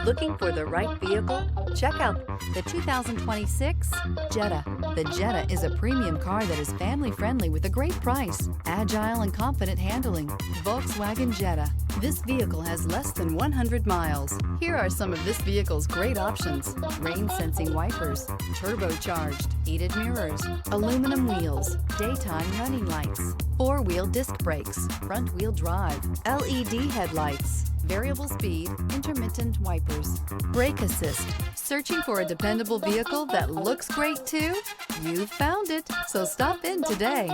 Looking for the right vehicle? Check out the 2026 Jetta. The Jetta is a premium car that is family-friendly with a great price, agile and confident handling. Volkswagen Jetta. This vehicle has less than 100 miles. Here are some of this vehicle's great options: rain-sensing wipers, turbocharged, heated mirrors, aluminum wheels, daytime running lights, four-wheel disc brakes, front-wheel drive, LED headlights, variable speed, intermittent wipers, brake assist. Searching for a dependable vehicle that looks great too? You've found it, so stop in today.